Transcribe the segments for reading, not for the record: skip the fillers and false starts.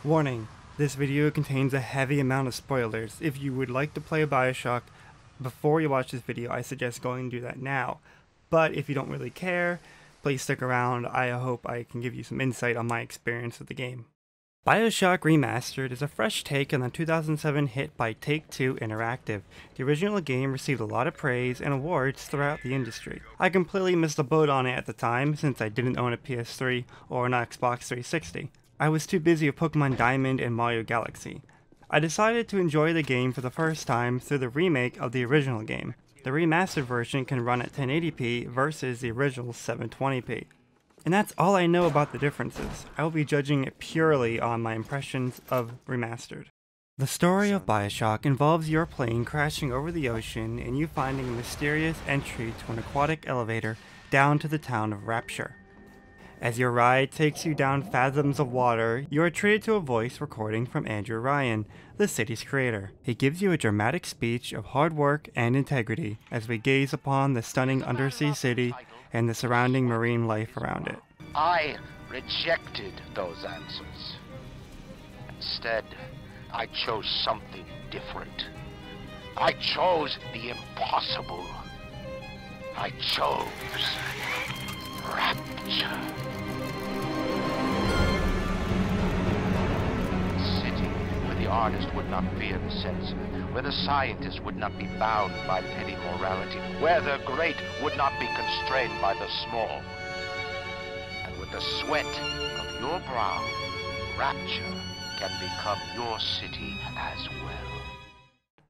Warning, this video contains a heavy amount of spoilers. If you would like to play Bioshock before you watch this video, I suggest going and do that now. But if you don't really care, please stick around. I hope I can give you some insight on my experience with the game. Bioshock Remastered is a fresh take on the 2007 hit by Take-Two Interactive. The original game received a lot of praise and awards throughout the industry. I completely missed the boat on it at the time since I didn't own a PS3 or an Xbox 360. I was too busy with Pokemon Diamond and Mario Galaxy. I decided to enjoy the game for the first time through the remake of the original game. The remastered version can run at 1080p versus the original 720p. And that's all I know about the differences. I will be judging it purely on my impressions of Remastered. The story of Bioshock involves your plane crashing over the ocean and you finding a mysterious entry to an aquatic elevator down to the town of Rapture. As your ride takes you down fathoms of water, you are treated to a voice recording from Andrew Ryan, the city's creator. He gives you a dramatic speech of hard work and integrity as we gaze upon the stunning undersea city and the surrounding marine life around it. I rejected those answers. Instead, I chose something different. I chose the impossible. I chose Rapture. City where the artist would not fear the censor, where the scientist would not be bound by petty morality, where the great would not be constrained by the small. And with the sweat of your brow, Rapture can become your city as well.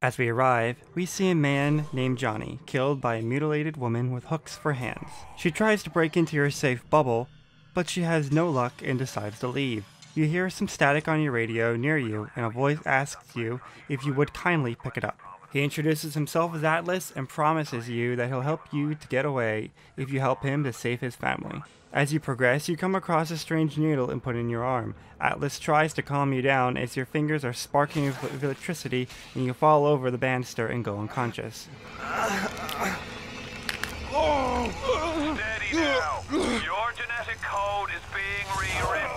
As we arrive, we see a man named Johnny killed by a mutilated woman with hooks for hands. She tries to break into your safe bubble, but she has no luck and decides to leave. You hear some static on your radio near you, and a voice asks you if you would kindly pick it up. He introduces himself as Atlas and promises you that he'll help you to get away if you help him to save his family. As you progress, you come across a strange needle and put in your arm. Atlas tries to calm you down as your fingers are sparking with electricity and you fall over the banister and go unconscious. Steady now. Your genetic code is being rewritten.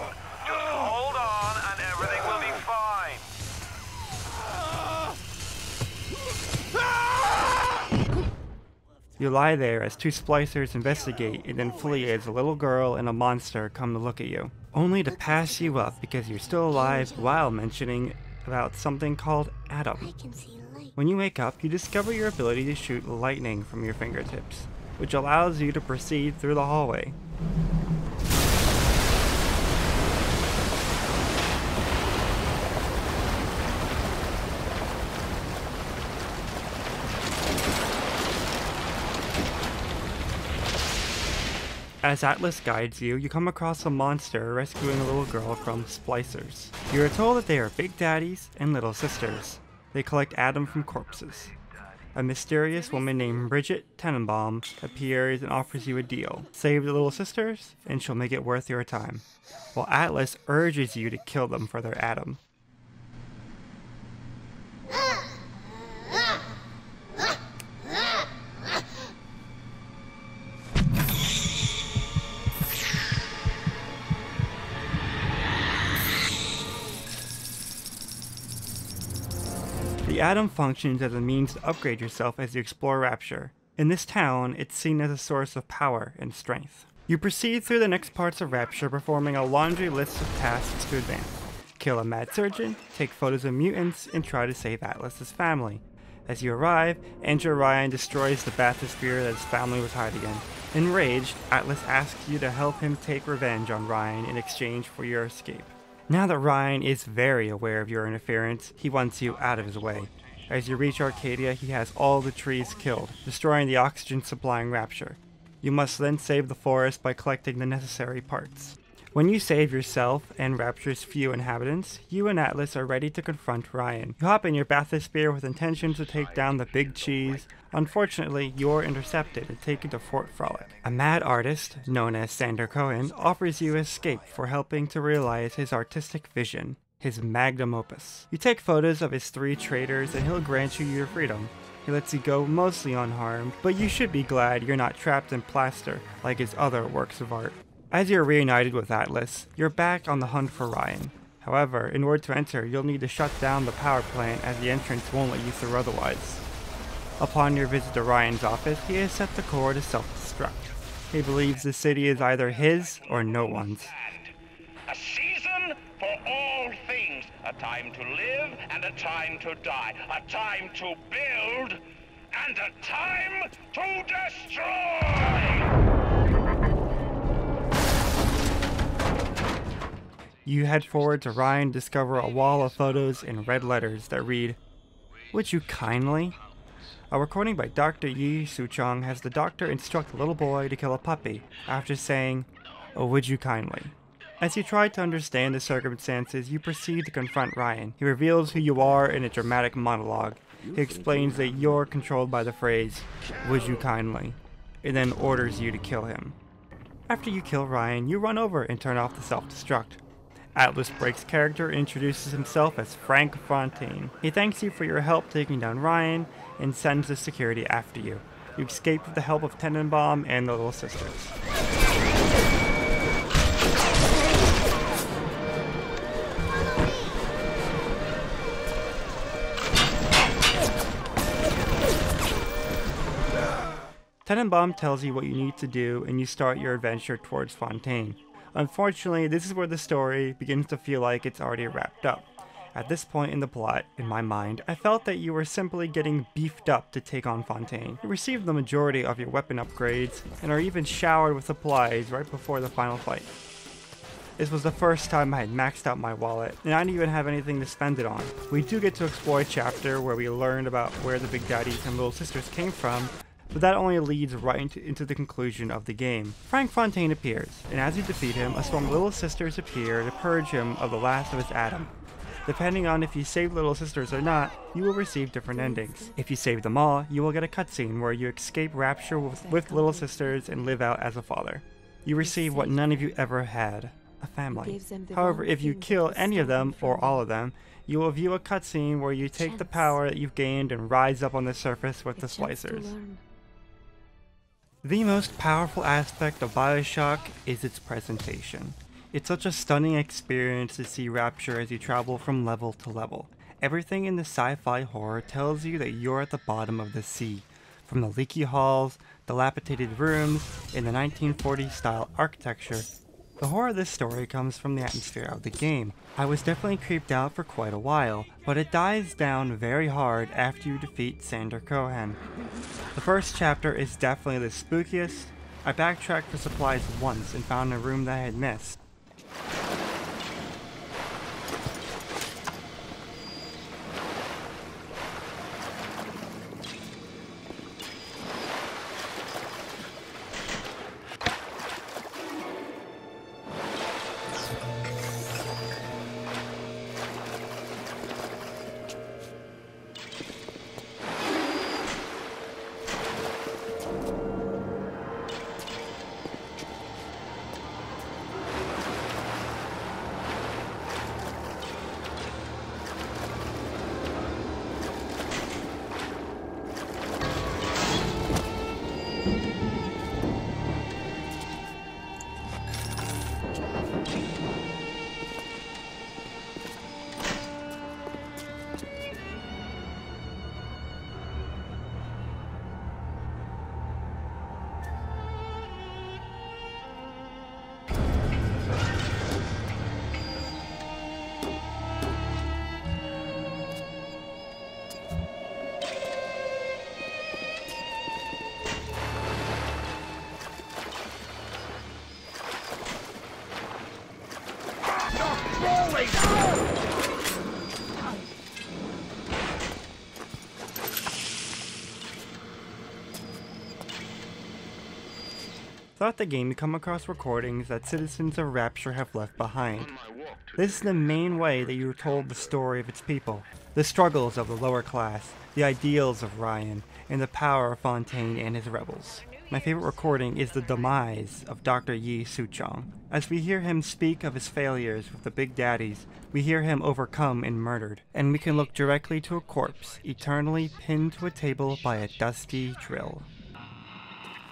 Just hold on and everything will be fine. You lie there as two splicers investigate and then flee as a little girl and a monster come to look at you, only to pass you up because you're still alive while mentioning about something called Adam. When you wake up, you discover your ability to shoot lightning from your fingertips, which allows you to proceed through the hallway. As Atlas guides you, you come across a monster rescuing a little girl from splicers. You are told that they are big daddies and little sisters. They collect Adam from corpses. A mysterious woman named Bridget Tenenbaum appears and offers you a deal. Save the little sisters, and she'll make it worth your time. While Atlas urges you to kill them for their Adam. The Atom functions as a means to upgrade yourself as you explore Rapture. In this town, it's seen as a source of power and strength. You proceed through the next parts of Rapture, performing a laundry list of tasks to advance. Kill a mad surgeon, take photos of mutants, and try to save Atlas's family. As you arrive, Andrew Ryan destroys the bathysphere that his family was hiding in. Enraged, Atlas asks you to help him take revenge on Ryan in exchange for your escape. Now that Ryan is very aware of your interference, he wants you out of his way. As you reach Arcadia, he has all the trees killed, destroying the oxygen supplying Rapture. You must then save the forest by collecting the necessary parts. When you save yourself and Rapture's few inhabitants, you and Atlas are ready to confront Ryan. You hop in your bathysphere with intentions to take down the Big Cheese. Unfortunately, you're intercepted and taken to Fort Frolic. A mad artist, known as Sander Cohen, offers you escape for helping to realize his artistic vision, his magnum opus. You take photos of his 3 traitors and he'll grant you your freedom. He lets you go mostly unharmed, but you should be glad you're not trapped in plaster like his other works of art. As you're reunited with Atlas, you're back on the hunt for Ryan. However, in order to enter, you'll need to shut down the power plant as the entrance won't let you through otherwise. Upon your visit to Ryan's office, he has set the core to self-destruct. He believes the city is either his or no one's. A season for all things. A time to live and a time to die. A time to build and a time to destroy! You head forward to Ryan and discover a wall of photos in red letters that read, "Would you kindly?" A recording by Dr. Yi Suchong has the doctor instruct the little boy to kill a puppy after saying, "Oh, would you kindly?" As you try to understand the circumstances, you proceed to confront Ryan. He reveals who you are in a dramatic monologue. He explains that you're controlled by the phrase, "Would you kindly?" and then orders you to kill him. After you kill Ryan, you run over and turn off the self-destruct. Atlas breaks character and introduces himself as Frank Fontaine. He thanks you for your help taking down Ryan and sends the security after you. You escape with the help of Tenenbaum and the Little Sisters. Tenenbaum tells you what you need to do and you start your adventure towards Fontaine. Unfortunately, this is where the story begins to feel like it's already wrapped up. At this point in the plot, in my mind, I felt that you were simply getting beefed up to take on Fontaine. You received the majority of your weapon upgrades, and are even showered with supplies right before the final fight. This was the first time I had maxed out my wallet, and I didn't even have anything to spend it on. We do get to explore a chapter where we learned about where the Big Daddies and Little Sisters came from, but that only leads right into the conclusion of the game. Frank Fontaine appears, and as you defeat him, a swarm of Little Sisters appear to purge him of the last of his Adam. Depending on if you save Little Sisters or not, you will receive different endings. If you save them all, you will get a cutscene where you escape rapture with Little Sisters and live out as a father. You receive what none of you ever had, a family. However, if you kill any of them, or all of them, you will view a cutscene where you take the power that you've gained and rise up on the surface with the splicers. The most powerful aspect of Bioshock is its presentation. It's such a stunning experience to see Rapture as you travel from level to level. Everything in the sci-fi horror tells you that you're at the bottom of the sea. From the leaky halls, dilapidated rooms, and the 1940s style architecture, the horror of this story comes from the atmosphere of the game. I was definitely creeped out for quite a while, but it dies down very hard after you defeat Sander Cohen. The first chapter is definitely the spookiest. I backtracked for supplies once and found a room that I had missed. Throughout the game, you come across recordings that citizens of Rapture have left behind. This is the main way that you are told the story of its people, the struggles of the lower class, the ideals of Ryan, and the power of Fontaine and his rebels. My favorite recording is the demise of Dr. Yi Suchong. As we hear him speak of his failures with the Big Daddies, we hear him overcome and murdered, and we can look directly to a corpse, eternally pinned to a table by a dusty drill.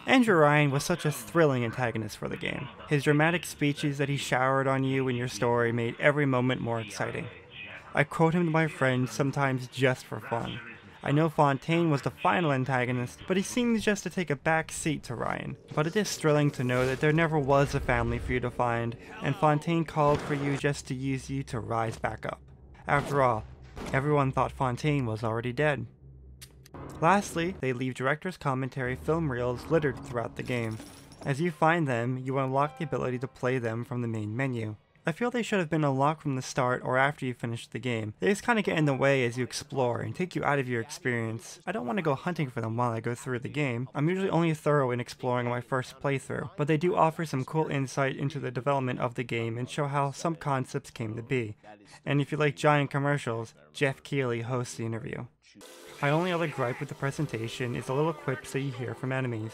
Andrew Ryan was such a thrilling antagonist for the game. His dramatic speeches that he showered on you in your story made every moment more exciting. I quote him to my friends sometimes just for fun. I know Fontaine was the final antagonist, but he seems just to take a back seat to Ryan. But it is thrilling to know that there never was a family for you to find, and Fontaine called for you just to use you to rise back up. After all, everyone thought Fontaine was already dead. Lastly, they leave director's commentary film reels littered throughout the game. As you find them, you unlock the ability to play them from the main menu. I feel they should have been unlocked from the start or after you finish the game. They just kinda get in the way as you explore and take you out of your experience. I don't want to go hunting for them while I go through the game. I'm usually only thorough in exploring on my first playthrough, but they do offer some cool insight into the development of the game and show how some concepts came to be. And if you like giant commercials, Jeff Keighley hosts the interview. My only other gripe with the presentation is the little quips that you hear from enemies.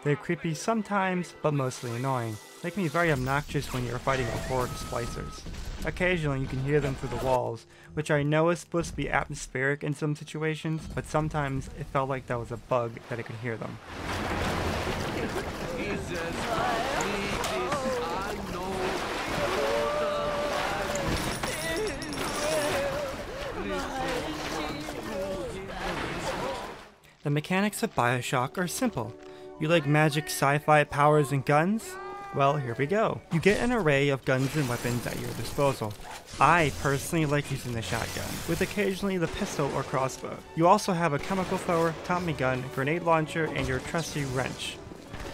They're creepy sometimes, but mostly annoying. They can be very obnoxious when you're fighting a horde of splicers. Occasionally you can hear them through the walls, which I know is supposed to be atmospheric in some situations, but sometimes it felt like that was a bug that I could hear them. The mechanics of Bioshock are simple. You like magic, sci-fi powers, and guns? Well, here we go. You get an array of guns and weapons at your disposal. I personally like using the shotgun, with occasionally the pistol or crossbow. You also have a chemical thrower, Tommy gun, grenade launcher, and your trusty wrench.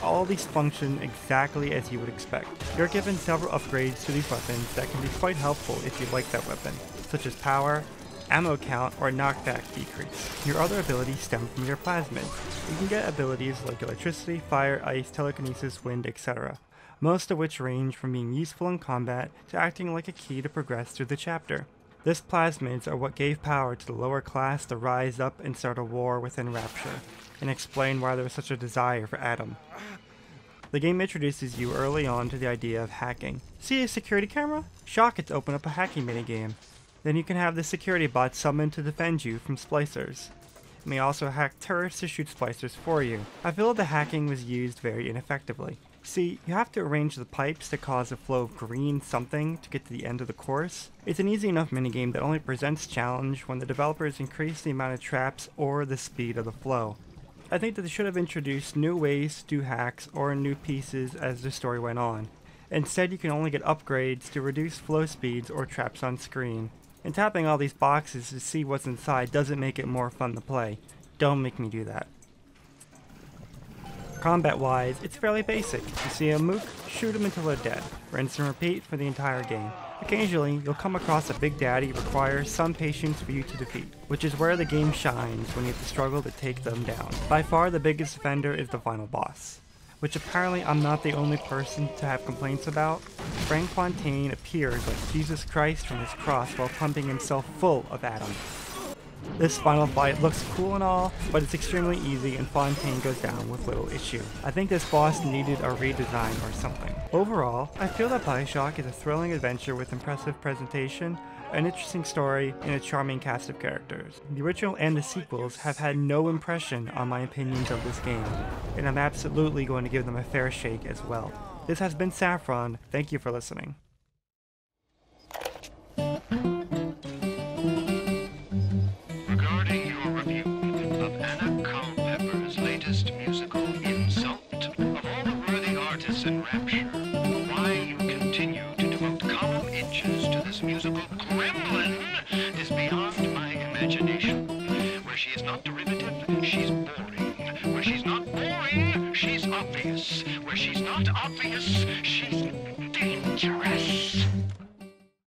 All these function exactly as you would expect. You're given several upgrades to these weapons that can be quite helpful if you like that weapon, such as power, ammo count, or knockback decrease. Your other abilities stem from your plasmids. You can get abilities like electricity, fire, ice, telekinesis, wind, etc. Most of which range from being useful in combat to acting like a key to progress through the chapter. This plasmids are what gave power to the lower class to rise up and start a war within Rapture, and explain why there was such a desire for Adam. The game introduces you early on to the idea of hacking. See a security camera? Shock it to open up a hacking minigame. Then you can have the security bot summoned to defend you from splicers. You may also hack turrets to shoot splicers for you. I feel the hacking was used very ineffectively. See, you have to arrange the pipes to cause a flow of green something to get to the end of the course. It's an easy enough minigame that only presents challenge when the developers increase the amount of traps or the speed of the flow. I think that they should have introduced new ways to do hacks or new pieces as the story went on. Instead, you can only get upgrades to reduce flow speeds or traps on screen. And tapping all these boxes to see what's inside doesn't make it more fun to play. Don't make me do that. Combat-wise, it's fairly basic. You see a mook, shoot them until they're dead. Rinse and repeat for the entire game. Occasionally, you'll come across a big daddy who requires some patience for you to defeat, which is where the game shines when you have to struggle to take them down. By far the biggest offender is the final boss, which apparently I'm not the only person to have complaints about. Frank Fontaine appears like Jesus Christ from his cross while pumping himself full of Adam. This final fight looks cool and all, but it's extremely easy and Fontaine goes down with little issue. I think this boss needed a redesign or something. Overall, I feel that Bioshock is a thrilling adventure with impressive presentation, an interesting story, and a charming cast of characters. The original and the sequels have had no impression on my opinions of this game, and I'm absolutely going to give them a fair shake as well. This has been Saffron, thank you for listening. Regarding your review of Anna Culpepper's latest musical insult, of all the worthy artists in Rapture, why you continue to devote column inches to this musical gremlin is beyond my imagination. Where she is not derivative, she's boring. Where she's not boring, she's obvious. Where she's not obvious, she's dangerous.